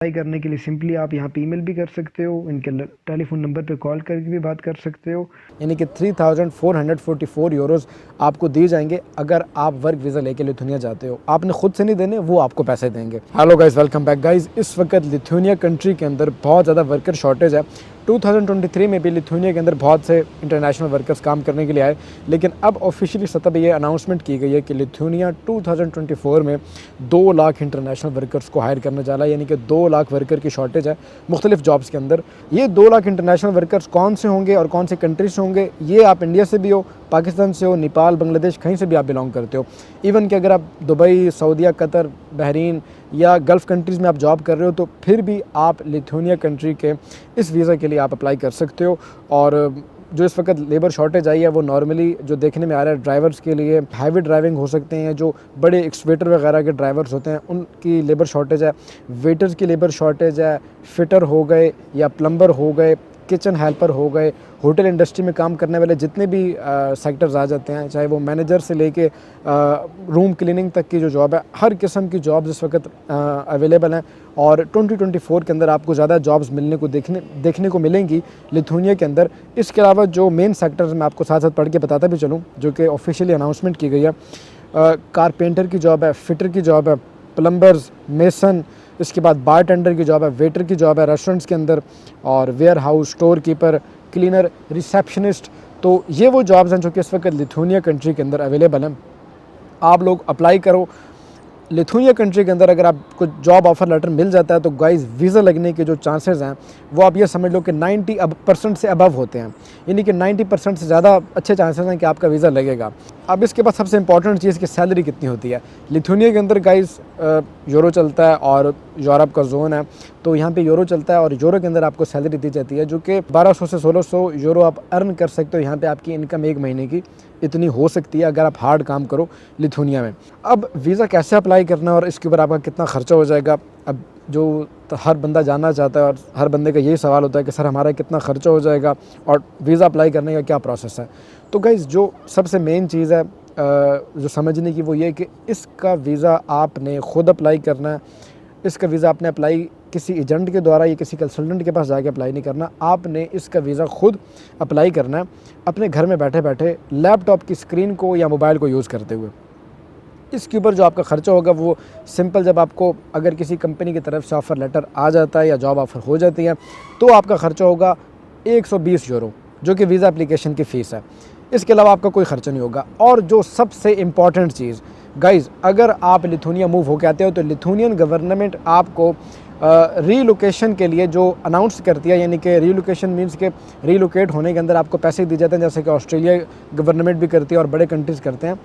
Apply करने के लिए सिंपली आप यहाँ पे ईमेल भी कर सकते हो, इनके टेलीफोन नंबर पे कॉल करके भी बात कर सकते हो। यानी कि 3,444 यूरोज़ आपको दिए जाएंगे अगर आप वर्क वीज़ा लेके लिथुनिया जाते हो। आपने खुद से नहीं देने, वो आपको पैसे देंगे। Hello guys, welcome back guys. इस वक्त लिथुनिया कंट्री के अंदर बहुत ज़्यादा वर्कर शॉर्टेज है। 2023 में भी लिथुनिया के अंदर बहुत से इंटरनेशनल वर्कर्स काम करने के लिए आए, लेकिन अब ऑफिशियली सतह पर ये अनाउंसमेंट की गई है कि लिथुनिया 2024 में 2 लाख इंटरनेशनल वर्कर्स को हायर करने जा रहा है। यानी कि 2 लाख वर्कर की शॉर्टेज है मुख्तलिफ जॉब्स के अंदर। ये 2 लाख इंटरनेशनल वर्कर्स कौन से होंगे और कौन से कंट्री से होंगे? ये आप इंडिया से भी हो, पाकिस्तान से हो, नेपाल, बांग्लादेश, कहीं से भी आप बिलोंग करते हो। इवन कि अगर आप दुबई, सऊदीया, कतर, बहरीन या गल्फ़ कंट्रीज़ में आप जॉब कर रहे हो तो फिर भी आप लिथुनिया कंट्री के इस वीज़ा के लिए आप अप्लाई कर सकते हो। और जो इस वक्त लेबर शॉर्टेज आई है वो नॉर्मली जो देखने में आ रहा है ड्राइवर्स के लिए हैवी ड्राइविंग हो सकते हैं, जो बड़े एक्सवेटर वगैरह के ड्राइवर्स होते हैं उनकी लेबर शॉर्टेज है, वेटर्स की लेबर शॉर्टेज है, फिटर हो गए या प्लम्बर हो गए, किचन हेल्पर हो गए, होटल इंडस्ट्री में काम करने वाले जितने भी सेक्टर्स आ जाते हैं, चाहे वो मैनेजर से लेके रूम क्लीनिंग तक की जो जॉब है, हर किस्म की जॉब्स इस वक्त अवेलेबल हैं। और 2024 के अंदर आपको ज़्यादा जॉब्स मिलने को देखने को मिलेंगी लिथुनिया के अंदर। इसके अलावा जो मेन सेक्टर्स मैं आपको साथ साथ पढ़ के बताता भी चलूँ, जो कि ऑफिशियली अनाउंसमेंट की गई है। कारपेंटर की जॉब है, फिटर की जॉब है, प्लम्बर्स, मेसन, इसके बाद बार टेंडर की जॉब है, वेटर की जॉब है रेस्टोरेंट्स के अंदर, और warehouse, store keeper, cleaner, receptionist. तो ये वो जॉब्स हैं जो कि इस वक्त लिथुनिया कंट्री के अंदर अवेलेबल हैं। आप लोग अप्लाई करो। लिथुनिया कंट्री के अंदर अगर आपको जॉब ऑफ़र लेटर मिल जाता है तो गाइस वीज़ा लगने के जो चांसेस हैं वो आप ये समझ लो कि 90% से अबव होते हैं। यानी कि 90% से ज़्यादा अच्छे चांसेस हैं कि आपका वीज़ा लगेगा। अब इसके बाद सबसे इंपॉर्टेंट चीज़ कि सैलरी कितनी होती है। लिथुनिया के अंदर गाइस यूरो चलता है और यूरोप का जोन है, तो यहाँ पे यूरो चलता है और यूरो के अंदर आपको सैलरी दी जाती है जो कि 1200 से 1600 यूरो आप अर्न कर सकते हो। यहाँ पे आपकी इनकम एक महीने की इतनी हो सकती है अगर आप हार्ड काम करो लिथुनिया में। अब वीज़ा कैसे अप्लाई करना है और इसके ऊपर आपका कितना ख़र्चा हो जाएगा, अब जो हर बंदा जानना चाहता है और हर बंदे का यही सवाल होता है कि सर हमारा कितना ख़र्चा हो जाएगा और वीज़ा अप्लाई करने का क्या प्रोसेस है। तो गाइज़ जो सबसे मेन चीज़ है जो समझने की वो ये कि इसका वीज़ा आपने ख़ुद अप्लाई करना है। इसका वीज़ा आपने अप्लाई किसी एजेंट के द्वारा या किसी कंसल्टेंट के पास जाके अप्लाई नहीं करना। आपने इसका वीज़ा ख़ुद अप्लाई करना है अपने घर में बैठे बैठे लैपटॉप की स्क्रीन को या मोबाइल को यूज़ करते हुए। इसके ऊपर जो आपका ख़र्चा होगा वो सिंपल, जब आपको अगर किसी कंपनी की तरफ से ऑफ़र लेटर आ जाता है या जॉब ऑफ़र हो जाती है तो आपका ख़र्चा होगा 120 यूरो, जो कि वीज़ा एप्लीकेशन की फ़ीस है। इसके अलावा आपका कोई ख़र्चा नहीं होगा। और जो सबसे इम्पॉर्टेंट चीज़ गाइज़, अगर आप लिथुनिया मूव होकर आते हो तो लिथुनियन गवर्नमेंट आपको रीलोकेशन के लिए जो अनाउंस करती है, यानी कि रीलोकेशन मीन्स के रीलोकेट होने के अंदर आपको पैसे दिए जाते हैं, जैसे कि ऑस्ट्रेलिया गवर्नमेंट भी करती है और बड़े कंट्रीज़ करते हैं।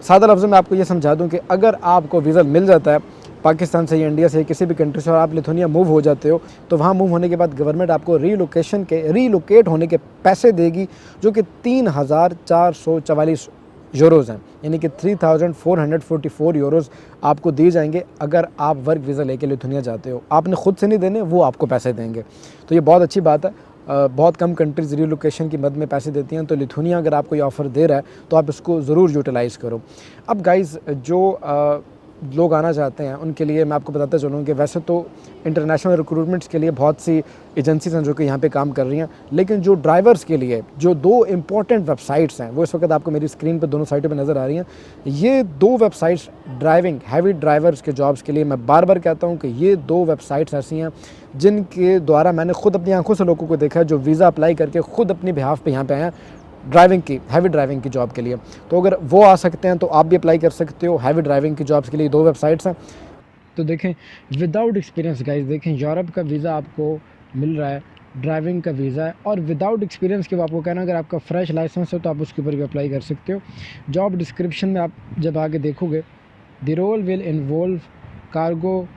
सादा लफ्ज़ में आपको ये समझा दूं कि अगर आपको वीज़ा मिल जाता है पाकिस्तान से या इंडिया से किसी भी कंट्री से और आप लिथुनिया मूव हो जाते हो तो वहाँ मूव होने के बाद गवर्नमेंट आपको रीलोकेट होने के पैसे देगी, जो कि 3,444 यूरोज़ हैं। यानी कि 3,444 यूरोज़ आपको दिए जाएंगे अगर आप वर्क वीज़ा लेके लिथुनिया जाते हो। आपने खुद से नहीं देने, वो आपको पैसे देंगे। तो ये बहुत अच्छी बात है। बहुत कम कंट्रीज़ रीलोकेशन की मद में पैसे देती हैं, तो लिथुनिया अगर आपको ये ऑफ़र दे रहा है तो आप इसको ज़रूर यूटिलाइज़ करो। अब गाइज़ जो लोग आना चाहते हैं उनके लिए मैं आपको बताता चलूँ कि वैसे तो इंटरनेशनल रिक्रूटमेंट्स के लिए बहुत सी एजेंसीज हैं जो कि यहाँ पे काम कर रही हैं, लेकिन जो ड्राइवर्स के लिए जो 2 इम्पॉर्टेंट वेबसाइट्स हैं वो इस वक्त आपको मेरी स्क्रीन पे दोनों साइटों पे नज़र आ रही हैं। ये 2 वेबसाइट्स ड्राइविंग हैवी ड्राइवर्स के जॉब्स के लिए, मैं बार बार कहता हूँ कि ये 2 वेबसाइट्स ऐसी हैं जिनके द्वारा मैंने खुद अपनी आंखों से लोगों को देखा है जो वीज़ा अप्लाई करके ख़ुद अपनी बिहाफ पे यहाँ पे आए हैं ड्राइविंग की, हैवी ड्राइविंग की जॉब के लिए। तो अगर वो आ सकते हैं तो आप भी अप्लाई कर सकते हो। हैवी ड्राइविंग की जॉब्स के लिए 2 वेबसाइट्स हैं। तो देखें, विदाउट एक्सपीरियंस गाइस, देखें यूरोप का वीज़ा आपको मिल रहा है, ड्राइविंग का वीज़ा है, और विदाउट एक्सपीरियंस के आपको कहना अगर आपका फ्रेश लाइसेंस हो तो आप उसके ऊपर भी अप्लाई कर सकते हो। जॉब डिस्क्रिप्शन में आप जब आगे देखोगे, the role will involve cargo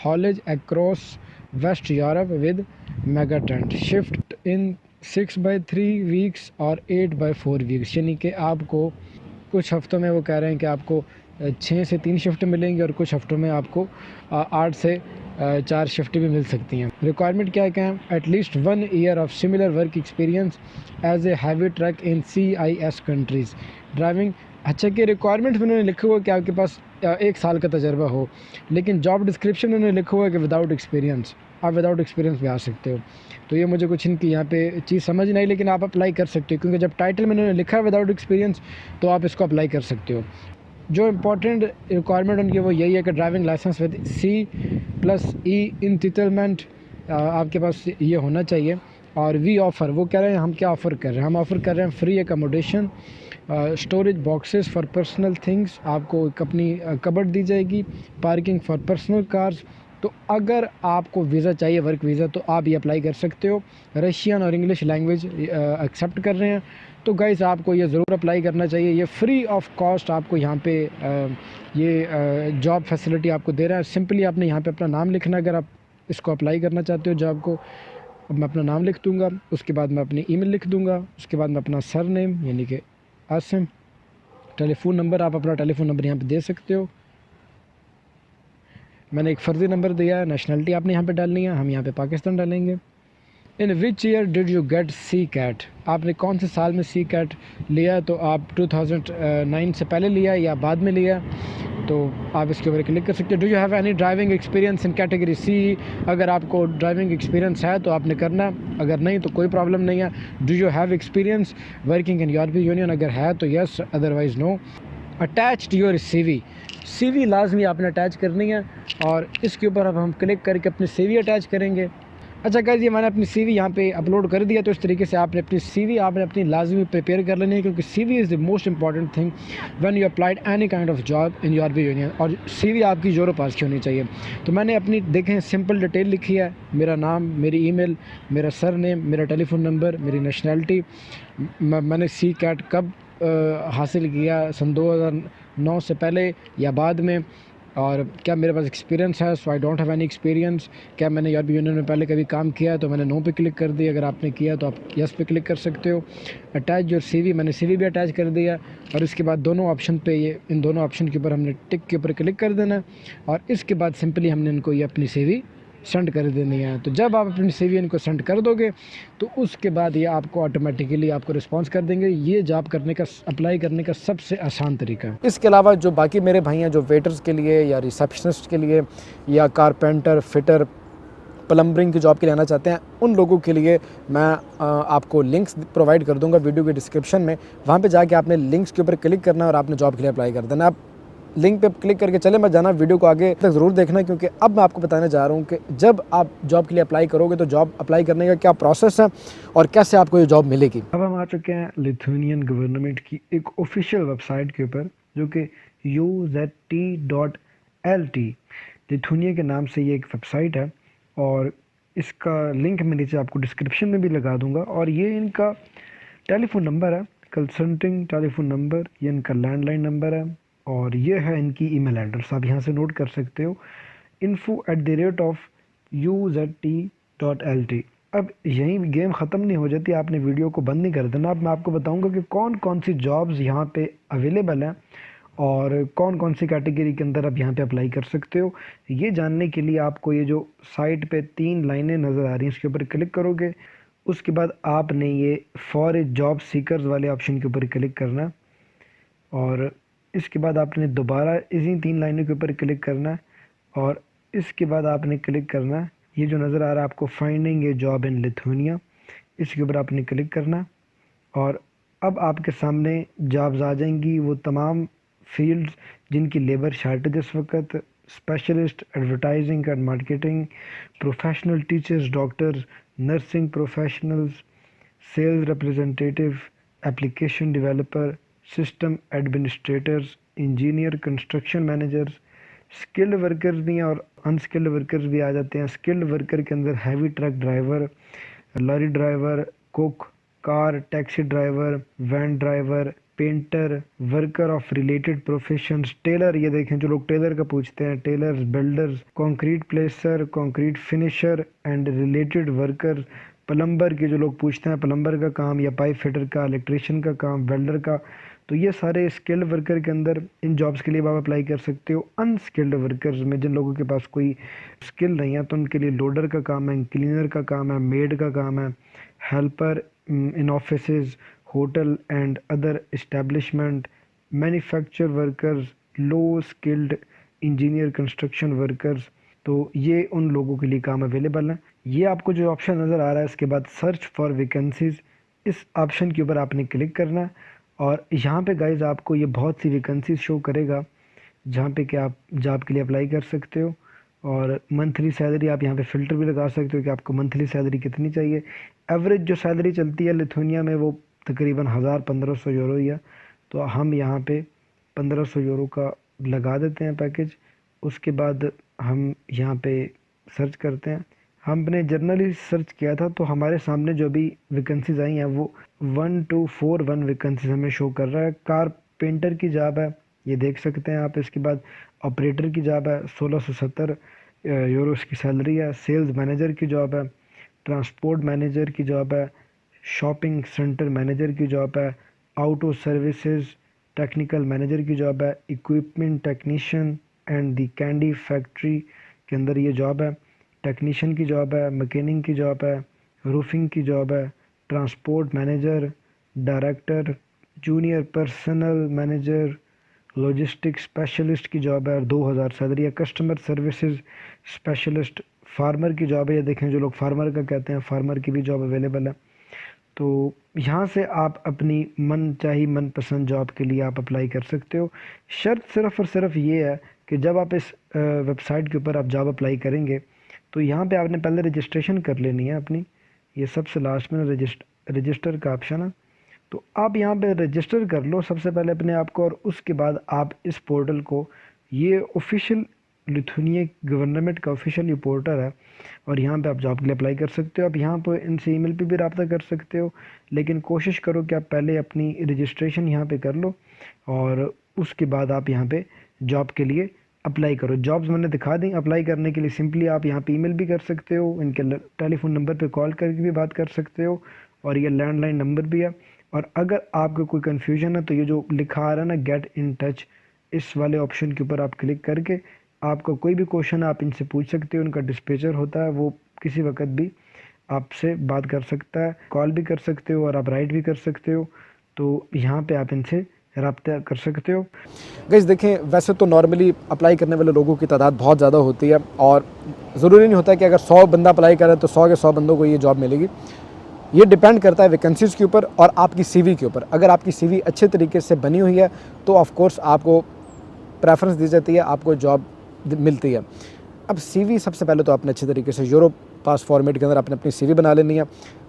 haulage across west Europe with mega tent shift in 6/3 weeks और 8/4 वीक्स। यानी कि आपको कुछ हफ्तों में वो कह रहे हैं कि आपको 6 से 3 शिफ्ट मिलेंगी और कुछ हफ्तों में आपको 8 से 4 शिफ्ट भी मिल सकती हैं। रिक्वायरमेंट क्या है कि at least 1 year of similar work experience as a heavy truck in CIS countries driving अच्छा कि रिक्वायरमेंट्स में उन्होंने लिखा हुआ है कि आपके पास 1 साल का तजर्बा हो, लेकिन जॉब डिस्क्रिप्शन में उन्होंने लिखा हुआ है कि विदाउट एक्सपीरियंस, आप विदाउट एक्सपीरियंस भी आ सकते हो। तो ये मुझे कुछ इनकी यहाँ पे चीज़ समझ नहीं आई, लेकिन आप अप्लाई कर सकते हो क्योंकि जब टाइटल में उन्होंने लिखा है विदाउट एक्सपीरियंस तो आप इसको अप्लाई कर सकते हो। जो इम्पोर्टेंट रिक्वायरमेंट उनकी वो यही है कि ड्राइविंग लाइसेंस विद C+E इंटिटलमेंट आपके पास ये होना चाहिए। और वी ऑफ़र, वो कह रहे हैं हम क्या ऑफ़र कर रहे हैं, हम ऑफ़र कर रहे हैं free accommodation, storage boxes for personal things, आपको एक अपनी कबर्ड दी जाएगी, पार्किंग फॉर पर्सनल कार्स। तो अगर आपको वीज़ा चाहिए वर्क वीज़ा तो आप ये अप्लाई कर सकते हो। रशियन और इंग्लिश लैंग्वेज एक्सेप्ट कर रहे हैं। तो गाइस आपको ये ज़रूर अप्लाई करना चाहिए, ये फ्री ऑफ कॉस्ट आपको यहाँ पे ये जॉब फैसिलिटी आपको दे रहा है। सिंपली आपने यहाँ पे अपना नाम लिखना, अगर आप इसको अप्लाई करना चाहते हो जॉब को। अब मैं अपना नाम लिख दूँगा, उसके बाद मैं अपनी ईमेल लिख दूँगा, उसके बाद मैं अपना सर नेम यानी कि आसिम, टेलीफ़ोन नंबर, आप अपना टेलीफ़ोन नंबर यहाँ पे दे सकते हो। मैंने एक फ़र्ज़ी नंबर दिया है। नेशनलिटी आपने यहाँ पे डालनी है, हम यहाँ पे पाकिस्तान डालेंगे। In which year did you get C CAT, आपने कौन से साल में सी कैट लिया, तो आप 2009 से पहले लिया या बाद में लिया, तो आप इसके ऊपर क्लिक कर सकते हो। Do you have any driving experience in category C, अगर आपको ड्राइविंग एक्सपीरियंस है तो आपने करना है, अगर नहीं तो कोई प्रॉब्लम नहीं है। Do you have experience working in European Union, अगर है तो yes, otherwise no. Attach to your CV लाजमी आपने अटैच करनी है और इसके ऊपर अब हम क्लिक करके अपनी CV अटैच करेंगे। अच्छा गाइस, ये मैंने अपनी CV यहाँ पे अपलोड कर दिया। तो इस तरीके से आपने अपनी CV आपने अपनी लाजमी प्रिपेयर कर लेनी है, क्योंकि CV is the most important thing when you applied any kind of job in European union. और CV आपकी यूरो पास की होनी चाहिए। तो मैंने अपनी देखें सिंपल डिटेल लिखी है, मेरा नाम, मेरी ईमेल, मेरा सर नेम, मेरा टेलीफोन नंबर, मेरी नेशनैलिटी, मैंने सी कैट कब हासिल किया, सन 2009 से पहले या बाद में, और क्या मेरे पास एक्सपीरियंस है, so I don't have any experience. क्या मैंने यूरोपियन यूनियन में पहले कभी काम किया है, तो मैंने नो पे क्लिक कर दिया। अगर आपने किया तो आप यस पे क्लिक कर सकते हो। अटैच योर CV, मैंने CV भी अटैच कर दिया। और इसके बाद दोनों ऑप्शन पे, ये इन दोनों ऑप्शन के ऊपर हमने टिक के ऊपर क्लिक कर देना है और इसके बाद सिंपली हमने इनको ये अपनी CV सेंड कर देनी है। तो जब आप अपनी CV इनको सेंड कर दोगे तो उसके बाद ये आपको ऑटोमेटिकली आपको रिस्पांस कर देंगे। ये जॉब करने का, अप्लाई करने का सबसे आसान तरीका है। इसके अलावा जो बाकी मेरे भाई हैं जो वेटर्स के लिए या रिसेप्शनिस्ट के लिए या कारपेंटर, फिटर, प्लम्बरिंग की जॉब के लिए आना चाहते हैं, उन लोगों के लिए मैं आपको लिंक्स प्रोवाइड कर दूंगा वीडियो के डिस्क्रिप्शन में। वहाँ पे जाके आपने लिंक्स के ऊपर क्लिक करना और आपने जॉब के लिए अप्लाई कर देना। आप लिंक पे क्लिक करके चले मत जाना, वीडियो को आगे तक ज़रूर देखना, क्योंकि अब मैं आपको बताने जा रहा हूँ कि जब आप जॉब के लिए अप्लाई करोगे तो जॉब अप्लाई करने का क्या प्रोसेस है और कैसे आपको ये जॉब मिलेगी। अब हम आ चुके हैं लिथुनियन गवर्नमेंट की एक ऑफिशियल वेबसाइट के ऊपर, जो कि UZT.LT, लिथुनिया के नाम से ये एक वेबसाइट है। और इसका लिंक मैं नीचे आपको डिस्क्रिप्शन में भी लगा दूंगा। और ये इनका टेलीफोन नंबर है, कंसल्टिंग टेलीफोन नंबर, ये इनका लैंडलाइन नंबर है। और ये है इनकी ईमेल एड्रेस, आप यहाँ से नोट कर सकते हो, info@UZT.LT। अब यहीं गेम ख़त्म नहीं हो जाती, आपने वीडियो को बंद नहीं कर देना। अब मैं आपको बताऊंगा कि कौन कौन सी जॉब्स यहाँ पे अवेलेबल हैं और कौन कौन सी कैटेगरी के अंदर आप यहाँ पे अप्लाई कर सकते हो। ये जानने के लिए आपको ये जो साइट पे 3 लाइनें नज़र आ रही हैं, इसके ऊपर क्लिक करोगे। उसके बाद आपने ये फॉर ए जॉब सीकर्स वाले ऑप्शन के ऊपर क्लिक करना है और इसके बाद आपने दोबारा इसी 3 लाइनों के ऊपर क्लिक करना है और इसके बाद आपने क्लिक करना है ये जो नज़र आ रहा है आपको, finding A job in Lithuania, इसके ऊपर आपने क्लिक करना है। और अब आपके सामने जॉब्स आ जाएंगी, वो तमाम फील्ड्स जिनकी लेबर शार्टेज इस वक्त, specialist advertising and marketing, professional teachers, doctors, nursing professionals, sales representative, application developer, system administrators, engineer, construction managers, skilled workers भी हैं और अनस्किल्ड वर्कर्स भी आ जाते हैं। स्किल्ड वर्कर के अंदर heavy truck driver, lorry driver, cook, car taxi driver, van driver, painter, worker of related professions, tailor, ये देखें जो लोग टेलर का पूछते हैं, tailors, builders, concrete placer, concrete finisher and related worker, plumber के जो लोग पूछते हैं प्लम्बर का काम या पाइप फिटर का, इलेक्ट्रिशियन का काम, वेल्डर का। तो ये सारे स्किल्ड वर्कर के अंदर इन जॉब्स के लिए आप अप्लाई कर सकते हो। अनस्किल्ड वर्कर्स में जिन लोगों के पास कोई स्किल नहीं है तो उनके लिए लोडर का काम है, क्लीनर का काम है, मेड का काम है, helper in offices, hotel and other establishment, manufacture workers, low skilled engineer, construction workers, तो ये उन लोगों के लिए काम अवेलेबल है। ये आपको जो ऑप्शन नज़र आ रहा है इसके बाद सर्च फॉर वैकेंसीज, इस ऑप्शन के ऊपर आपने क्लिक करना है और यहाँ पे गाइज आपको ये बहुत सी वैकेंसीज शो करेगा जहाँ पे कि आप जॉब के लिए अप्लाई कर सकते हो। और मंथली सैलरी आप यहाँ पे फ़िल्टर भी लगा सकते हो कि आपको मंथली सैलरी कितनी चाहिए। एवरेज जो सैलरी चलती है लिथुनिया में वो तकरीबन 1000-1500 यूरो ही है, तो हम यहाँ पे 1500 यूरो का लगा देते हैं पैकेज। उसके बाद हम यहाँ पे सर्च करते हैं। हमने जर्नली सर्च किया था तो हमारे सामने जो भी वैकेंसीज आई हैं वो 1241 वैकेंसीज हमें शो कर रहा है। कारपेंटर की जॉब है, ये देख सकते हैं आप। इसके बाद ऑपरेटर की जॉब है, 1670 यूरो की सैलरी है। सेल्स मैनेजर की जॉब है, ट्रांसपोर्ट मैनेजर की जॉब है, शॉपिंग सेंटर मैनेजर की जॉब है, आउटो सर्विसेज टेक्निकल मैनेजर की जॉब है, equipment technician and the candy factory के अंदर ये जॉब है। टेक्नीशियन की जॉब है, मैकेनिक की जॉब है, रूफिंग की जॉब है, transport manager, director, junior personal manager, logistic specialist की जॉब है और 2000 सैलरी है। कस्टमर सर्विसेज स्पेशलिस्ट, फार्मर की जॉब है, ये देखें जो लोग फार्मर का कहते हैं, फार्मर की भी जॉब अवेलेबल है। तो यहाँ से आप अपनी मनचाही मनपसंद जॉब के लिए आप अप्लाई कर सकते हो। शर्त सिर्फ़ और सिर्फ ये है कि जब आप इस वेबसाइट के ऊपर आप जॉब अप्लाई करेंगे तो यहाँ पे आपने पहले रजिस्ट्रेशन कर लेनी है अपनी। ये सबसे लास्ट में रजिस्टर का ऑप्शन है, तो आप यहाँ पे रजिस्टर कर लो सबसे पहले अपने आप को, और उसके बाद आप इस पोर्टल को, ये ऑफिशियल लिथुनिया गवर्नमेंट का ऑफिशियल ये पोर्टल है और यहाँ पे आप जॉब के लिए अप्लाई कर सकते हो। आप यहाँ पर इनसे ईमेल पे भी रब्ता कर सकते हो, लेकिन कोशिश करो कि आप पहले अपनी रजिस्ट्रेशन यहाँ पे कर लो और उसके बाद आप यहाँ पे जॉब के लिए अप्लाई करो। जॉब्स मैंने दिखा दी। अप्लाई करने के लिए सिंपली आप यहाँ पे ईमेल भी कर सकते हो, इनके टेलीफोन नंबर पे कॉल करके भी बात कर सकते हो और ये लैंडलाइन नंबर भी है। और अगर आपको कोई कन्फ्यूजन है तो ये जो लिखा आ रहा है ना गेट इन टच, इस वाले ऑप्शन के ऊपर आप क्लिक करके आपको कोई भी क्वेश्चन आप इनसे पूछ सकते हो। उनका डिस्पैचर होता है, वो किसी वक्त भी आपसे बात कर सकता है, कॉल भी कर सकते हो और आप राइट भी कर सकते हो। तो यहाँ पे आप इनसे रब्ता कर सकते हो। गाइस देखें, वैसे तो नॉर्मली अप्लाई करने वाले लोगों की तादाद बहुत ज़्यादा होती है और ज़रूरी नहीं होता कि अगर 100 बंदा अप्लाई करे तो 100 के 100 बंदों को ये जॉब मिलेगी। ये डिपेंड करता है वैकेंसीज़ के ऊपर और आपकी सीवी के ऊपर। अगर आपकी सीवी अच्छे तरीके से बनी हुई है तो ऑफ कोर्स आपको प्रेफरेंस दी जाती है, आपको जॉब मिलती है। अब सीवी सबसे पहले तो आपने अच्छे तरीके से यूरोप पास फॉर्मेट के अंदर आपने अपनी सीवी बना लेनी है।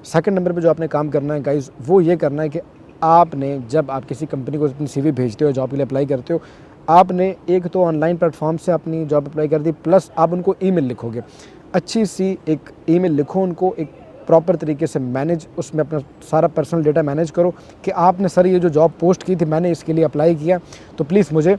सेकंड नंबर पे जो आपने काम करना है गाइस वो ये करना है कि आपने जब आप किसी कंपनी को अपनी सीवी भेजते हो, जॉब के लिए अप्लाई करते हो, आपने एक तो ऑनलाइन प्लेटफॉर्म से अपनी जॉब अप्लाई कर दी, प्लस आप उनको ईमेल लिखोगे। अच्छी सी एक ईमेल लिखो उनको, एक प्रॉपर तरीके से मैनेज, उसमें अपना सारा पर्सनल डेटा मैनेज करो कि आपने सर ये जो जॉब पोस्ट की थी मैंने इसके लिए अप्लाई किया, तो प्लीज़ मुझे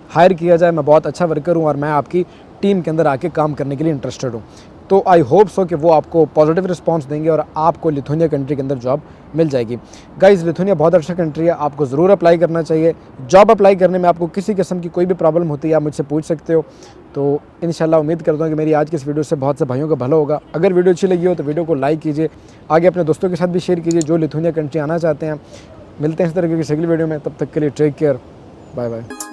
हायर किया जाए, मैं बहुत अच्छा वर्कर हूँ और मैं आपकी टीम के अंदर आके काम करने के लिए इंटरेस्टेड हूँ। तो आई होप सो कि वो आपको पॉजिटिव रिस्पांस देंगे और आपको लिथुनिया कंट्री के अंदर जॉब मिल जाएगी। गाइस लिथुनिया बहुत अच्छा कंट्री है, आपको ज़रूर अप्लाई करना चाहिए। जॉब अप्लाई करने में आपको किसी किस्म की कोई भी प्रॉब्लम होती है आप मुझसे पूछ सकते हो। तो इंशाल्लाह उम्मीद करता हूँ कि मेरी आज की इस वीडियो से बहुत से भाइयों का भला होगा। अगर वीडियो अच्छी लगी हो तो वीडियो को लाइक कीजिए, आगे अपने दोस्तों के साथ भी शेयर कीजिए जो लिथुनिया कंट्री आना चाहते हैं। मिलते हैं इस तरह की अगली वीडियो में, तब तक के लिए टेक केयर, बाय बाय।